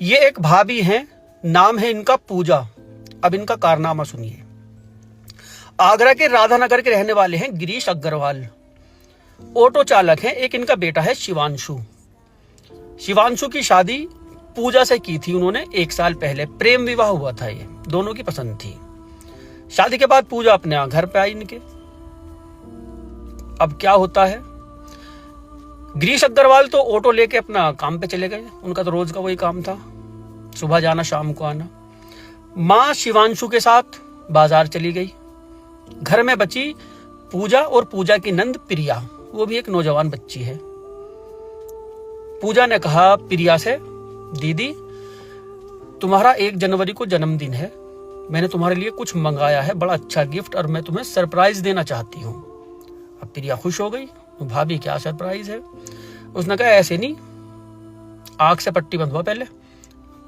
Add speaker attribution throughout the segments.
Speaker 1: ये एक भाभी हैं, नाम है इनका पूजा। अब इनका कारनामा सुनिए। आगरा के राधानगर के रहने वाले हैं गिरीश अग्रवाल, ऑटो चालक हैं। एक इनका बेटा है शिवांशु। शिवांशु की शादी पूजा से की थी उन्होंने 1 साल पहले। प्रेम विवाह हुआ था, ये दोनों की पसंद थी। शादी के बाद पूजा अपने यहाँ घर पे आई इनके। अब क्या होता है, गिरीश अग्रवाल तो ऑटो लेके अपना काम पे चले गए। उनका तो रोज का वही काम था, सुबह जाना शाम को आना। माँ शिवांशु के साथ बाजार चली गई। घर में बची पूजा और पूजा की नंद प्रिया, वो भी एक नौजवान बच्ची है। पूजा ने कहा प्रिया से, दीदी तुम्हारा 1 जनवरी को जन्मदिन है, मैंने तुम्हारे लिए कुछ मंगाया है, बड़ा अच्छा गिफ्ट, और मैं तुम्हें सरप्राइज देना चाहती हूँ। अब प्रिया खुश हो गई, भाभी क्या सरप्राइज है। उसने कहा ऐसे नहीं, आंख से पट्टी बंधवा पहले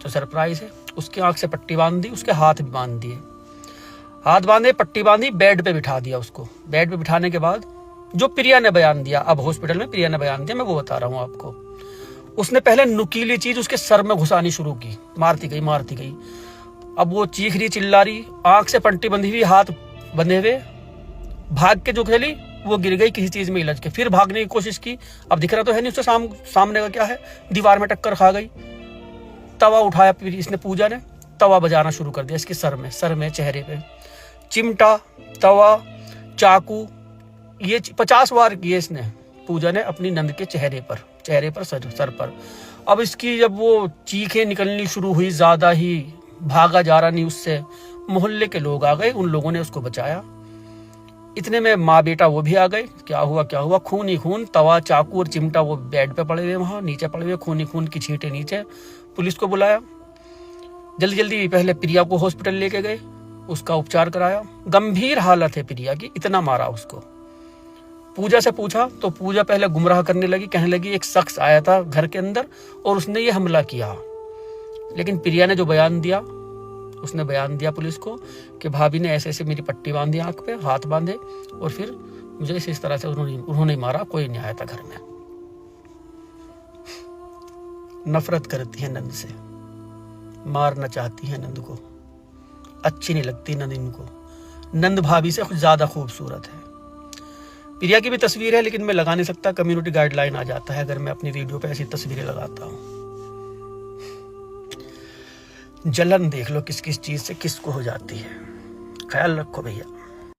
Speaker 1: तो सरप्राइज है। उसकी आंख से पट्टी बांध दी, उसके हाथ भी बांध दिए। हाथ बांधे, पट्टी बांधी, बेड पे बिठा दिया उसको। बेड पे बिठाने के बाद जो प्रिया ने बयान दिया, अब हॉस्पिटल में प्रिया ने बयान दिया, मैं वो बता रहा हूँ आपको। उसने पहले नुकीली चीज उसके सर में घुसानी शुरू की, मारती गई मारती गई। अब वो चीख रही चिल्ला रही, आंख से पट्टी बंधी हुई, हाथ बंधे हुए, भाग के जो खेली वो गिर गई किसी चीज में इलझ के। फिर भागने की कोशिश की, अब दिख रहा तो है नहीं उससे सामने का क्या है, दीवार में टक्कर खा गई। तवा उठाया इसने, पूजा ने तवा बजाना शुरू कर दिया इसके सर में चेहरे पे। चिमटा, तवा, चाकू, ये 50 बार किए इसने पूजा ने अपनी नंद के चेहरे पर सर पर। अब इसकी जब वो चीखें निकलनी शुरू हुई, ज्यादा ही भागा जा रहा नहीं उससे, मोहल्ले के लोग आ गए, उन लोगों ने उसको बचाया। इतने में माँ बेटा वो भी आ गए। क्या हुआ, खून ही खून, तवा, चाकू और चिमटा वो बेड पे पड़े हुए, वहां नीचे पड़े हुए, खून ही खून की छींटे नीचे। पुलिस को बुलाया, जल्दी पहले प्रिया को हॉस्पिटल लेके गए, उसका उपचार कराया। गंभीर हालत है प्रिया की, इतना मारा उसको। पूजा से पूछा तो पूजा पहले गुमराह करने लगी, कहने लगी एक शख्स आया था घर के अंदर और उसने ये हमला किया। लेकिन प्रिया ने जो बयान दिया, उसने बयान दिया पुलिस को कि भाभी ने ऐसे मेरी पट्टी बांधी, आंख पे हाथ बांधे, और फिर मुझे इस तरह से उन्होंने मारा, कोई नहीं आया था घर में। नफरत करती है नंद से, मारना चाहती है नंद को, अच्छी नहीं लगती नंद इनको। नंद भाभी से कुछ ज्यादा खूबसूरत है। प्रिया की भी तस्वीर है, लेकिन मैं लगा नहीं सकता, कम्युनिटी गाइडलाइन आ जाता है अगर मैं अपनी वीडियो पे ऐसी तस्वीरें लगाता हूँ। जलन देख लो किस किस चीज से किसको हो जाती है। ख्याल रखो भैया।